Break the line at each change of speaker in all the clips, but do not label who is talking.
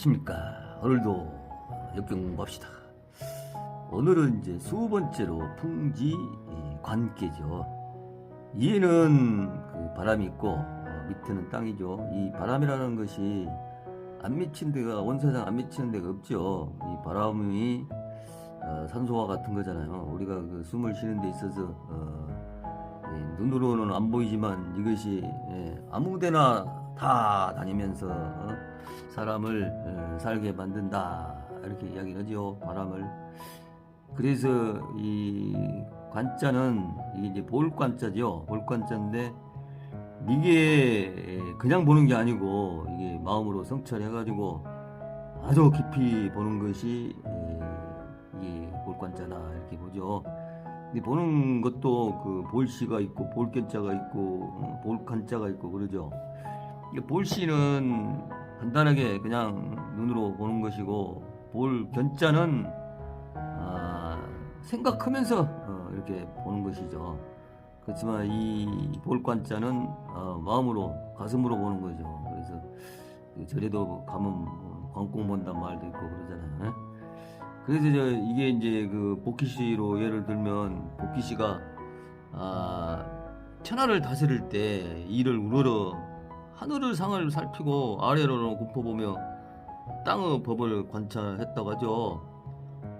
안녕하십니까. 오늘도 역경 공부합시다. 오늘은 이제 20번째로 풍지 관계죠. 위에는 그 바람이 있고 밑에는 땅이죠. 이 바람이라는 것이 안 미친 데가 온세상 안 미치는 데가 없죠. 이 바람이 산소와 같은 거잖아요. 우리가 그 숨을 쉬는 데 있어서 눈으로는 안 보이지만 이것이 아무데나 다 다니면서 사람을 살게 만든다 이렇게 이야기를 하죠. 바람을. 그래서 이 관자는 이게 이제 볼관자죠. 볼관자인데 이게 그냥 보는 게 아니고 이게 마음으로 성찰해가지고 아주 깊이 보는 것이 이게 볼관자다 이렇게 보죠. 근데 보는 것도 그 볼시가 있고 볼견자가 있고 볼관자가 있고 그러죠. 볼시는 간단하게 그냥 눈으로 보는 것이고 볼견자는 생각하면서 이렇게 보는 것이죠. 그렇지만 이 볼관자는 마음으로 가슴으로 보는 거죠. 그래서 절에도 가면 관공 본단 말도 있고 그러잖아요. 그래서 이게 이제 그 복희시로 예를 들면 복희시가 천하를 다스릴 때 이를 우러러 하늘의 상을 살피고 아래로 굽어보며 땅의 법을 관찰했다고 하죠.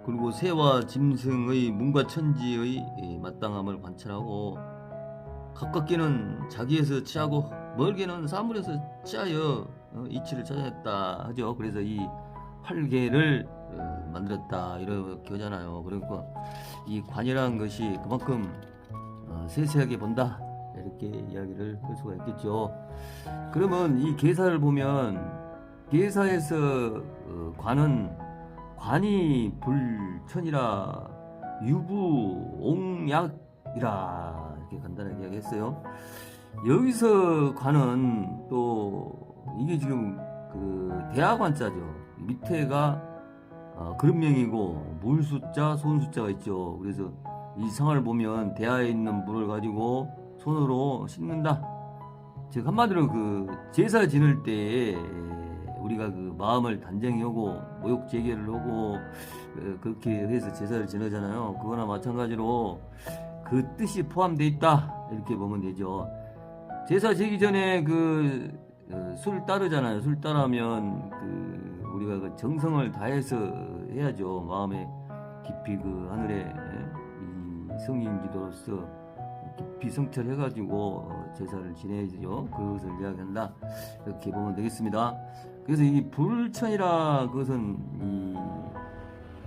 그리고 새와 짐승의 문과 천지의 마땅함을 관찰하고 가깝게는 자기에서 취하고 멀게는 사물에서 취하여 이치를 찾아냈다 하죠. 그래서 이 활계를 만들었다 이렇게 하잖아요. 그러니까 이 관이라는 것이 그만큼 세세하게 본다 이렇게 이야기를 할 수가 있겠죠. 그러면 이 계사를 보면 계사에서 관이 불천이라 유부옹약이라 이렇게 간단하게 이야기했어요. 여기서 관은 또 이게 지금 그 대하관자죠. 밑에가 그릇명이고 물숫자, 손숫자가 있죠. 그래서 이 상을 보면 대하에 있는 물을 가지고 손으로 씻는다. 즉 한마디로 그 제사 지낼 때 우리가 그 마음을 단정히 하고 모욕 제기를 하고 그렇게 해서 제사를 지내잖아요. 그거나 마찬가지로 그 뜻이 포함되어 있다 이렇게 보면 되죠. 제사 지기 전에 그 술 따르잖아요. 술 따르면 그 우리가 그 정성을 다해서 해야죠. 마음에 깊이 그 하늘에 이 성인지도로서 깊이 성찰해가지고 제사를 지내야죠. 그것을 이야기한다 이렇게 보면 되겠습니다. 그래서 이 불천이라 그것은 이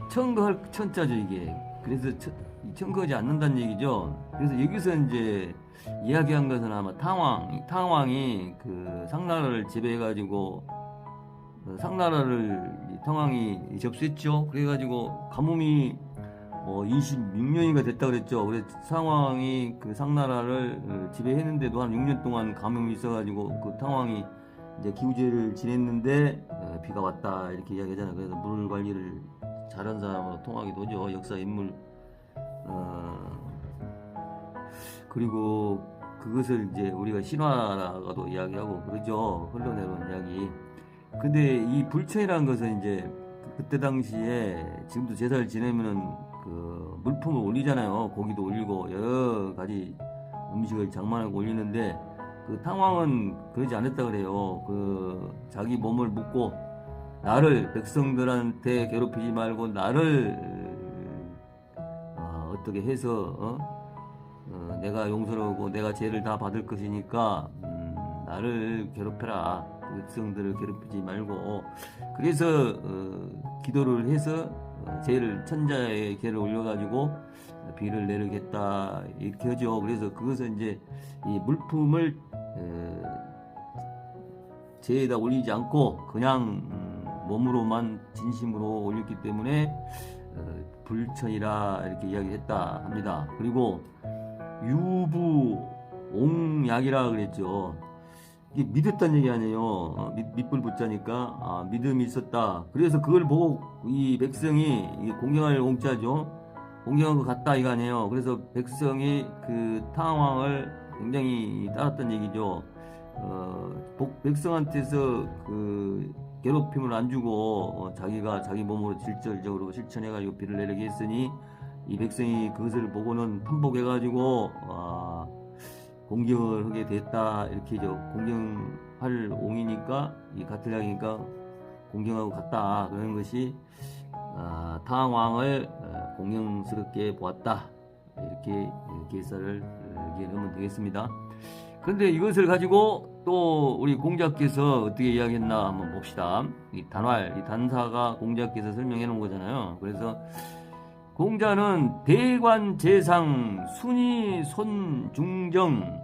청거할 천자죠 이게. 그래서 청거하지 않는다는 얘기죠. 그래서 여기서 이제 이야기한 것은 아마 탕왕이 그 상나라를 지배해가지고 상나라를 탕왕이 접수했죠. 그래가지고 가뭄이 26년이가 됐다 그랬죠. 그래서 상왕이 그 상나라를 지배했는데도 한 6년 동안 가뭄이 있어가지고 그 탕왕이 이제 기우제를 지냈는데 비가 왔다 이렇게 이야기하잖아요. 그래서 물 관리를 잘한 사람으로 통하기도 하죠. 역사 인물. 그리고 그것을 이제 우리가 신화라고도 이야기하고 그러죠. 흘러내려온 이야기. 근데 이 불천이라는 것은 이제 그때 당시에 지금도 제사를 지내면은 그 물품을 올리잖아요. 고기도 올리고 여러 가지 음식을 장만하고 올리는데 그 탕왕은 그러지 않았다 그래요. 그 자기 몸을 묻고 나를 백성들한테 괴롭히지 말고 나를 어떻게 해서 내가 용서하고 내가 죄를 다 받을 것이니까 나를 괴롭혀라. 백성들을 괴롭히지 말고. 그래서 기도를 해서 죄를 천자의 죄를 올려가지고 비를 내리겠다 이렇게 하죠. 그래서 그것은 이제 이 물품을 죄에다 올리지 않고 그냥 몸으로만 진심으로 올렸기 때문에 불천이라 이렇게 이야기했다 합니다. 그리고 유부옹약이라 그랬죠. 이게 믿었다는 얘기 아니에요. 밑불 붙자니까 믿음이 있었다. 그래서 그걸 보고 이 백성이 공경할 옹자죠. 공경한 것 같다 이거 아니에요. 그래서 백성이 그 탕왕을 굉장히 따랐던 얘기죠. 백성한테서 그 괴롭힘을 안 주고 자기가 자기 몸으로 질적으로 실천해가지고 비를 내리게 했으니 이 백성이 그것을 보고는 탐복해가지고 공경을 하게 됐다. 이렇게 공경할 옹이니까 이 가틀락이니까 공경하고 갔다. 그런 것이 당왕을 공경스럽게 보았다. 이렇게 계사를 이해하면 되겠습니다. 그런데 이것을 가지고 또 우리 공자께서 어떻게 이야기했나 한번 봅시다. 이 단활, 이 단사가 공자께서 설명해 놓은 거잖아요. 그래서 공자는 대관 재상 순위 손중정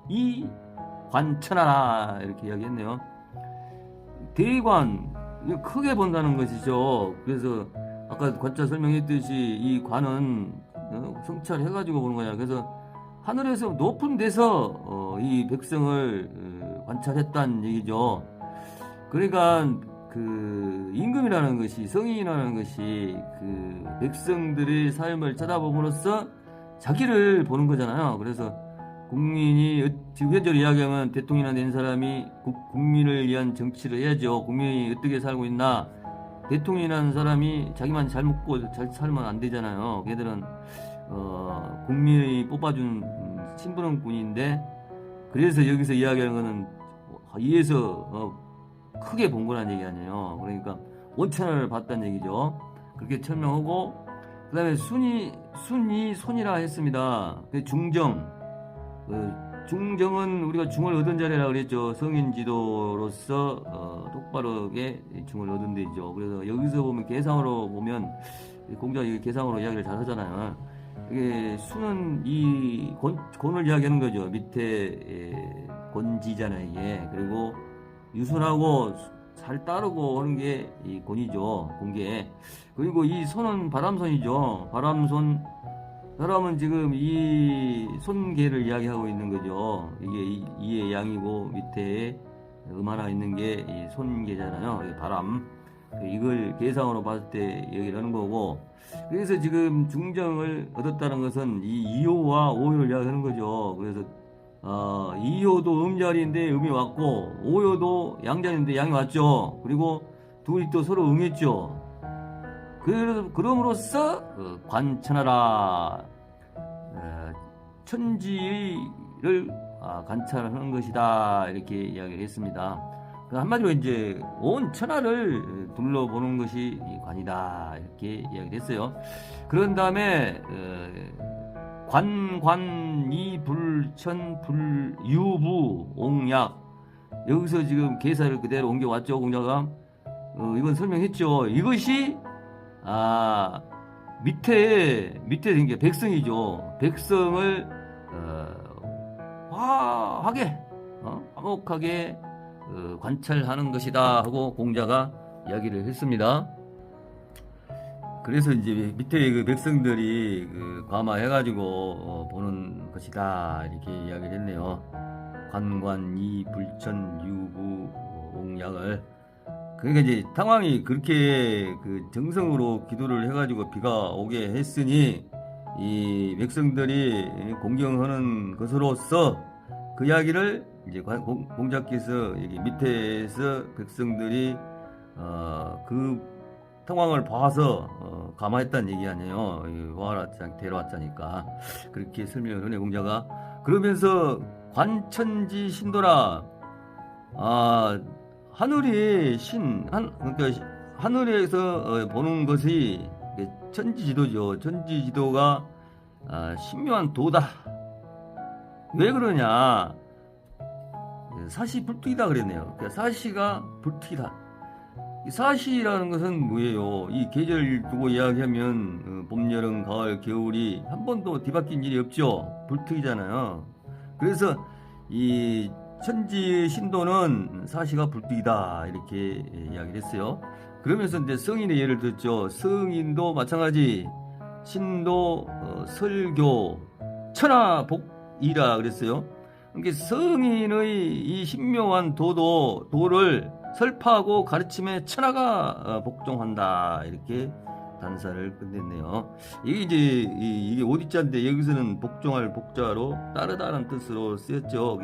이 관천하라 이렇게 이야기했네요. 대관 크게 본다는 것이죠. 그래서 아까 관자 설명했듯이 이 관은 성찰해가지고 보는 거냐. 그래서 하늘에서 높은 데서 이 백성을 관찰했다는 얘기죠. 그러니까 그 임금이라는 것이, 성인이라는 것이 그 백성들의 삶을 쳐다봄으로써 자기를 보는 거잖아요. 그래서 국민이 지금 현재로 이야기하면 대통령이나 된 사람이 국민을 위한 정치를 해야죠. 국민이 어떻게 살고 있나. 대통령이라는 사람이 자기만 잘 먹고 잘 살면 안 되잖아요. 걔들은 국민이 뽑아준 신분원군인데, 그래서 여기서 이야기하는 거는 이에서 크게 본 거란 얘기 아니에요. 그러니까 원천을 봤다는 얘기죠. 그렇게 설명하고, 그 다음에 손이라 했습니다. 중정. 중정은 우리가 중을 얻은 자리라 그랬죠. 성인 지도로서 똑바르게 중을 얻은 데죠. 그래서 여기서 보면 계상으로 보면 공자가 계상으로 이야기를 잘 하잖아요. 이게 수는 이 곤을 이야기하는 거죠. 밑에 곤지잖아요, 이게. 그리고 유순하고 잘 따르고 하는 게 이 곤이죠, 공계. 그리고 이 손은 바람손이죠. 바람손. 사람은 지금 이 손계를 이야기하고 있는 거죠. 이게 이의 양이고 밑에 하나 있는 게 이 손계잖아요. 바람. 이걸 계상으로 봤을 때 얘기를 하는 거고. 그래서 지금 중정을 얻었다는 것은 이 이효와 오효를 이야기하는 거죠. 그래서 이효도 음자리인데 음이 왔고, 오효도 양자리인데 양이 왔죠. 그리고 둘이 또 서로 응했죠. 그럼으로써 관천하라, 천지를 관찰하는 것이다, 이렇게 이야기를 했습니다. 한마디로 이제 온 천하를 둘러보는 것이 관이다, 이렇게 이야기를 했어요. 그런 다음에 관이 불천 불유부 옹약, 여기서 지금 계사를 그대로 옮겨왔죠. 공자가 이건 설명했죠. 이것이 밑에 생겨 백성이죠. 백성을 화하게 화목하게 관찰하는 것이다 하고 공자가 이야기를 했습니다. 그래서 이제 밑에 그 백성들이 감화해가지고 보는 것이다, 이렇게 이야기를 했네요. 관이 불천 유부 옹약을. 그러니까 이제 당왕이 그렇게 정성으로 기도를 해가지고 비가 오게 했으니 이 백성들이 공경하는 것으로서 그 이야기를 이제 공자께서 여기 밑에서 백성들이 그 상황을 봐서 감화했다는 얘기 아니에요. 데려왔자니까 그렇게 설명을 하네 공자가. 그러면서 관천지 신도라, 하늘이 그러니까 하늘에서 보는 것이 천지지도죠. 천지지도가 신묘한 도다. 왜 그러냐? 사시 불특이다 그랬네요. 그러니까 사시가 불특이다. 사시라는 것은 뭐예요? 이 계절 두고 이야기하면 봄, 여름, 가을, 겨울이 한 번도 뒤바뀐 일이 없죠. 불특이잖아요. 그래서 이 천지 신도는 사시가 불특이다, 이렇게 이야기를 했어요. 그러면서 이제 성인의 예를 들었죠. 성인도 마찬가지, 신도, 설교, 천하복이라 그랬어요. 그러니까 성인의 이 신묘한 도를 설파하고 가르침에 천하가 복종한다, 이렇게 단사를 끝냈네요. 이게 오디자인데 여기서는 복종할 복자로 따르다는 뜻으로 쓰였죠.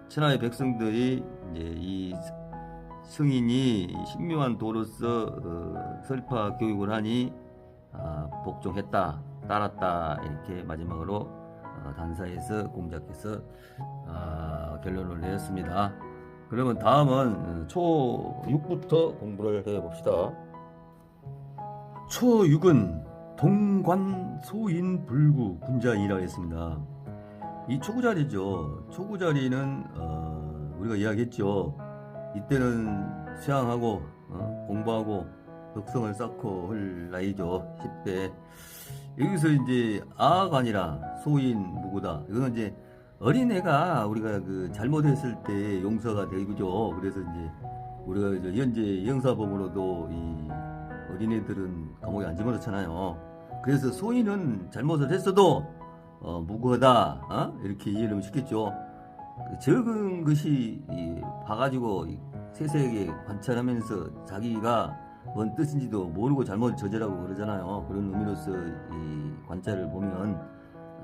천하의 백성들이 이제 이 성인이 신묘한 도로서 설파 교육을 하니 복종했다, 따랐다, 이렇게 마지막으로 단사에서 공작해서 결론을 내렸습니다. 그러면 다음은 초6부터 공부를 해봅시다. 초6은 동관 소인 불구 군자이라 했습니다. 이 초구자리죠. 초구자리는 우리가 이야기했죠. 이때는 수양하고 공부하고 덕성을 쌓고 할 나이죠. 10대. 여기서 이제 아가 아니라 소인 무구다. 이거는 이제 어린애가 우리가 그 잘못했을 때 용서가 되죠. 그래서 이제 우리가 이제 현재 형사법으로도 이 어린애들은 감옥에 안 집어넣잖아요. 그래서 소인은 잘못을 했어도 무고하다, 이렇게 이해를 쉽겠죠. 적은 것이 봐가지고 세세하게 관찰하면서 자기가 뭔 뜻인지도 모르고 잘못 저지라고 그러잖아요. 그런 의미로서 이 관찰을 보면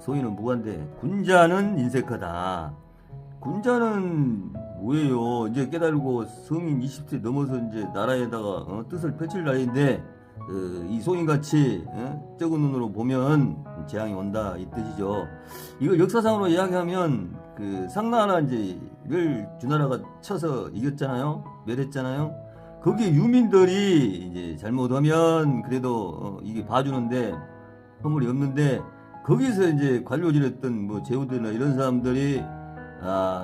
소인은 무고한데, 군자는 인색하다. 군자는 뭐예요? 이제 깨달고 성인 20세 넘어서 이제 나라에다가 뜻을 펼칠 나이인데, 이 소인같이 적은 눈으로 보면 재앙이 온다, 이 뜻이죠. 이걸 역사상으로 이야기하면 그 상나라를 주나라가 쳐서 이겼잖아요. 멸했잖아요. 거기에 유민들이 이제 잘못하면 그래도 이게 봐주는데 허물이 없는데, 거기서 이제 관료질했던 뭐 제후들이나 이런 사람들이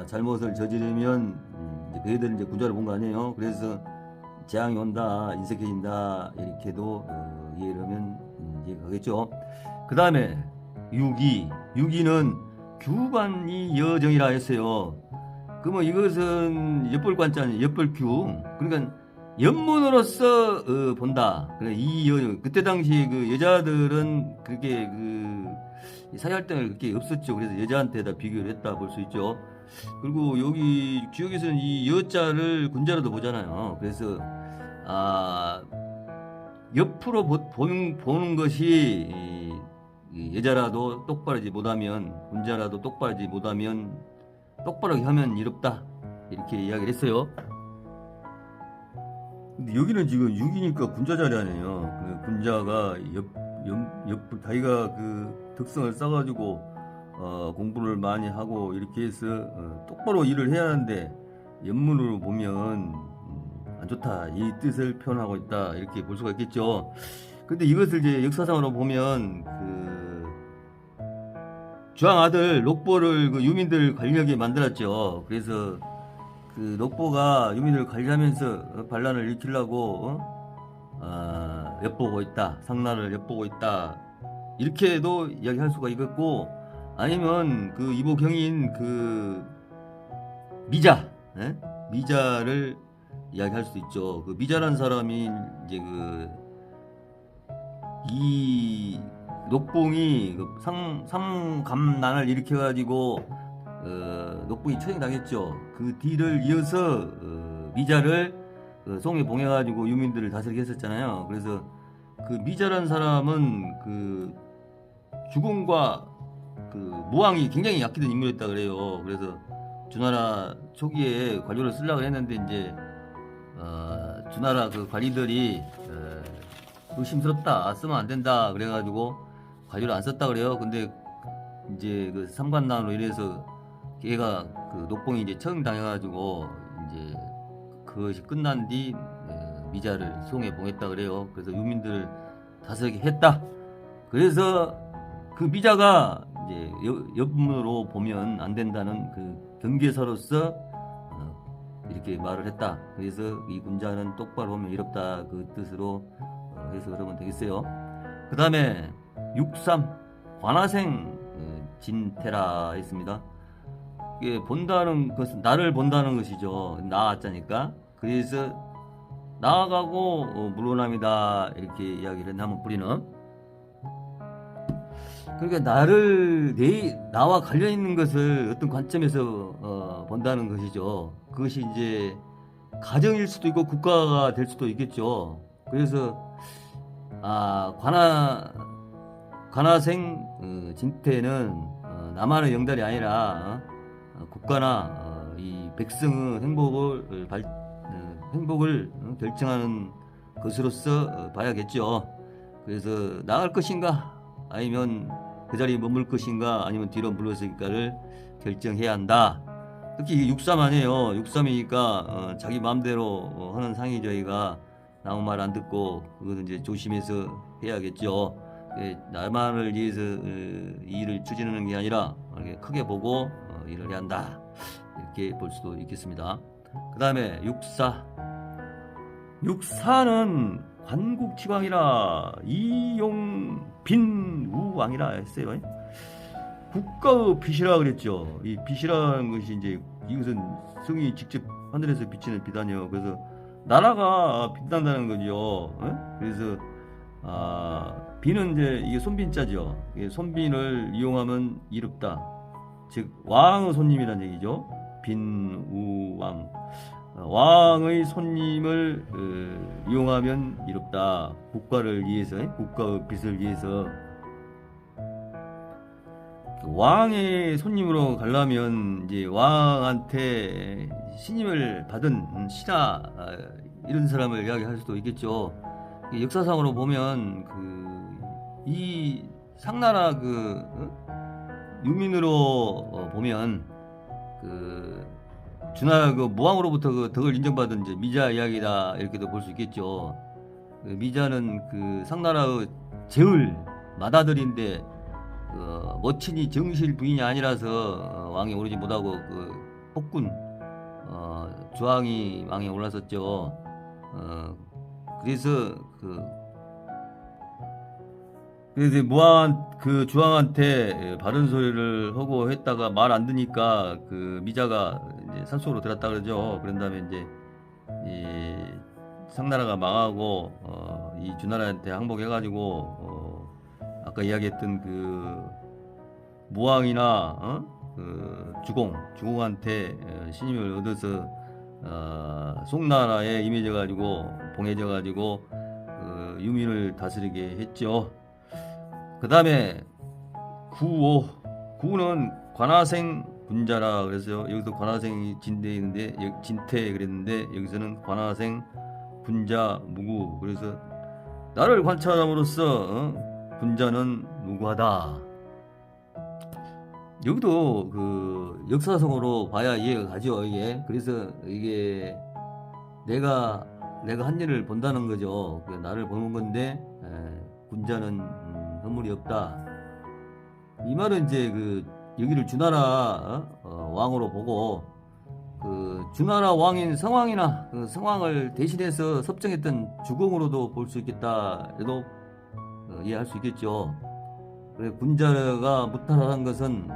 잘못을 저지르면 이제 그애들은 이제 군자를 본 거 아니에요. 그래서 재앙이 온다, 인색해진다, 이렇게도 이해를 하면 이해가 가겠죠. 그 다음에 유기는 규관이 여정이라 했어요. 그러면 이것은 엿볼관자는 엿볼규. 그러니까 연문으로서 본다. 그래, 그때 당시 그 여자들은 그렇게 그 사회활동이 그렇게 없었죠. 그래서 여자한테다 비교를 했다 볼 수 있죠. 그리고 여기 지역에서는 이 여자를 군자로도 보잖아요. 그래서 옆으로 보는 것이 여자라도 똑바르지 못하면, 군자라도 똑바르지 못하면 똑바르게 하면 이롭다, 이렇게 이야기를 했어요. 근데 여기는 지금 6이니까 군자 자리 아니에요. 그 군자가 자기가 그 덕성을 쌓아가지고 공부를 많이 하고 이렇게 해서 똑바로 일을 해야 하는데, 연문으로 보면 안 좋다, 이 뜻을 표현하고 있다, 이렇게 볼 수가 있겠죠. 근데 이것을 이제 역사상으로 보면 그 주왕 아들 록보를 그 유민들 관리하게 만들었죠. 그래서 그 록보가 유민을 관리하면서 반란을 일으키려고 엿보고 있다, 상나를 엿보고 있다, 이렇게도 이야기할 수가 있겠고, 아니면 그 이보경인 그 미자를 이야기할 수도 있죠. 그 미자란 사람이 이제 이 녹봉이 삼감난을 일으켜가지고 녹봉이 처형당했죠. 그 뒤를 이어서 미자를 송에 봉해가지고 유민들을 다스리게 했었잖아요. 그래서 그 미자란 사람은 그 주공과 그 무왕이 굉장히 약했던 인물이었다 그래요. 그래서 주나라 초기에 관료를 쓰려고 했는데 이제 주나라 그 관리들이 의심스럽다, 쓰면 안 된다 그래가지고 관료를 안 썼다 그래요. 근데 이제 그 삼관난으로 인해서 걔가 그 녹봉이 이제 처형당해가지고 이제 그것이 끝난 뒤 미자를 송에 봉했다 그래요. 그래서 유민들을 다스리게 했다. 그래서 그 미자가 이제 옆문으로 보면 안 된다는 그 경계서로서 이렇게 말을 했다. 그래서 이 군자는 똑바로 보면 이롭다, 그 뜻으로 해서 그러면 되겠어요. 그 다음에 6.3 관하생 진태라 했습니다. 이게 본다는 것은 나를 본다는 것이죠. 나아자니까. 그래서 나아가고 물러남이다, 이렇게 이야기를 했나무 뿌리는. 그러니까 나와 관련 있는 것을 어떤 관점에서 본다는 것이죠. 그것이 이제 가정일 수도 있고 국가가 될 수도 있겠죠. 그래서 관하생 진태는 나만의 영달이 아니라 국가나 이 백성의 행복을 행복을 결정하는 것으로서 봐야겠죠. 그래서 나갈 것인가 아니면 그 자리에 머물 것인가 아니면 뒤로 물러설까를 결정해야 한다. 특히 63 아니에요. 63이니까 자기 마음대로 하는 상이죠. 이가 남의 말 안 듣고 그것은 이제 조심해서 해야겠죠. 나만을 위해서 이 일을 추진하는 게 아니라 크게 보고 일을 해야 한다. 이렇게 볼 수도 있겠습니다. 그 다음에 64. 64는 관국치광이라 이용빈우왕이라 했어요. 국가의 빛이라 그랬죠. 이 빛이라는 것이 이제 이것은 성이 직접 하늘에서 비치는 빛 아니에요. 그래서 나라가 빛난다는 거죠. 그래서 비는 이제 이게 손빈자죠. 손빈을 이용하면 이롭다. 즉 왕의 손님이란 얘기죠. 빈우왕. 왕의 손님을 이용하면 이롭다. 국가를 위해서, 국가의 빛을 위해서. 왕의 손님으로 가려면 이제 왕한테 신임을 받은 신하 이런 사람을 이야기할 수도 있겠죠. 역사상으로 보면 이 상나라 유민으로 보면 주나라 무왕으로부터 덕을 인정받은 이제 미자 이야기다 이렇게도 볼 수 있겠죠. 미자는 상나라의 제을 맏아들인데 모친이 정실 부인이 아니라서 왕에 오르지 못하고 폭군 주왕이 왕에 올랐었죠. 그래서 무왕 주왕한테 바른 소리를 하고 했다가 말 안 듣니까 미자가 이제 산속으로 들었다 그러죠. 그런 다음에 이제 이 상나라가 망하고 이 주나라한테 항복해가지고 아까 이야기했던 무왕이나 주공한테 신임을 얻어서 송나라에 임해져가지고 봉해져가지고 유민을 다스리게 했죠. 그 다음에 9는 관하생 군자라 그래서 여기서 관하생이 진대 있는데 진태 그랬는데 여기서는 관하생 군자 무구. 그래서 나를 관찰함으로써 군자는 무구하다. 여기도 역사성으로 봐야 이해가 가죠. 이게 그래서 이게 내가 한 일을 본다는 거죠. 나를 보는 건데 군자는 허물이 없다. 이 말은 이제 여기를 주나라 왕으로 보고 주나라 왕인 성왕이나 성왕을 대신해서 섭정했던 주공으로도 볼 수 있겠다 해도 이해할 수 있겠죠. 그래 군자가 무탈한 것은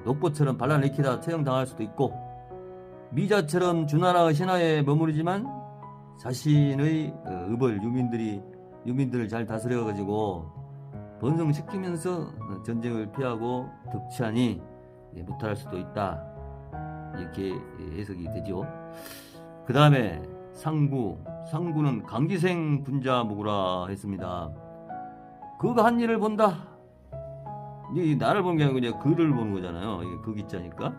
녹보처럼 발라내키다 처형당할 수도 있고 미자처럼 주나라의 신하에 머무르지만 자신의 의벌 유민들을 잘 다스려가지고 번성시키면서 전쟁을 피하고 덕치하니 무탈할 수도 있다. 이렇게 해석이 되죠. 그 다음에 상구는 강기생 군자 무구라 했습니다. 그가 한 일을 본다. 이 나를 보는 게 아니고 그냥 그를 보는 거잖아요. 이게 그 기자니까.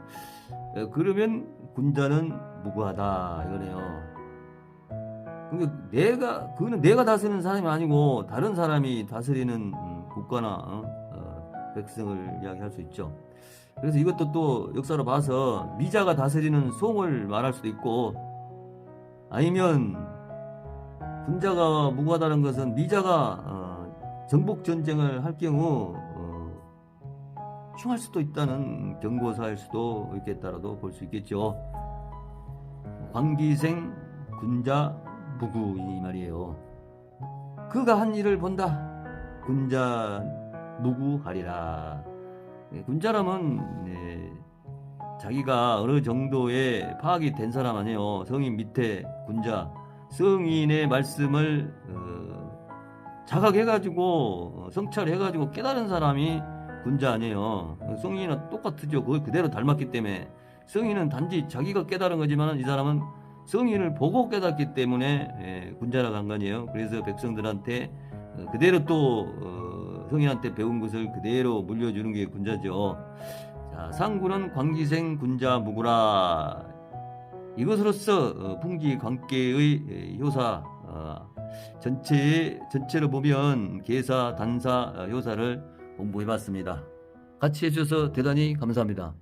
그러면 군자는 무구하다 이거네요. 그러니까 그는 내가 다스리는 사람이 아니고 다른 사람이 다스리는 국가나 백성을 이야기할 수 있죠. 그래서 이것도 또 역사로 봐서 미자가 다스리는 송을 말할 수도 있고 아니면 군자가 무구하다는 것은 미자가 정복 전쟁을 할 경우 흉할 수도 있다는 경고사일 수도 있겠다라도 볼 수 있겠죠. 광기생 군자 무구 이 말이에요. 그가 한 일을 본다. 군자 무구하리라. 군자라면 자기가 어느 정도의 파악이 된 사람 아니에요. 성인 밑에 군자, 성인의 말씀을 자각해가지고 성찰해가지고 깨달은 사람이 군자 아니에요. 성인은 똑같죠. 그걸 그대로 닮았기 때문에 성인은 단지 자기가 깨달은 거지만 이 사람은 성인을 보고 깨닫기 때문에 군자라고 한 거 아니에요. 그래서 백성들한테 그대로 또 성인한테 배운 것을 그대로 물려주는 게 군자죠. 자, 상구는 광기생 군자 무구라. 이것으로써 풍지 관계의 효사 전체로 보면 계사, 단사, 효사를 공부해봤습니다. 같이 해주셔서 대단히 감사합니다.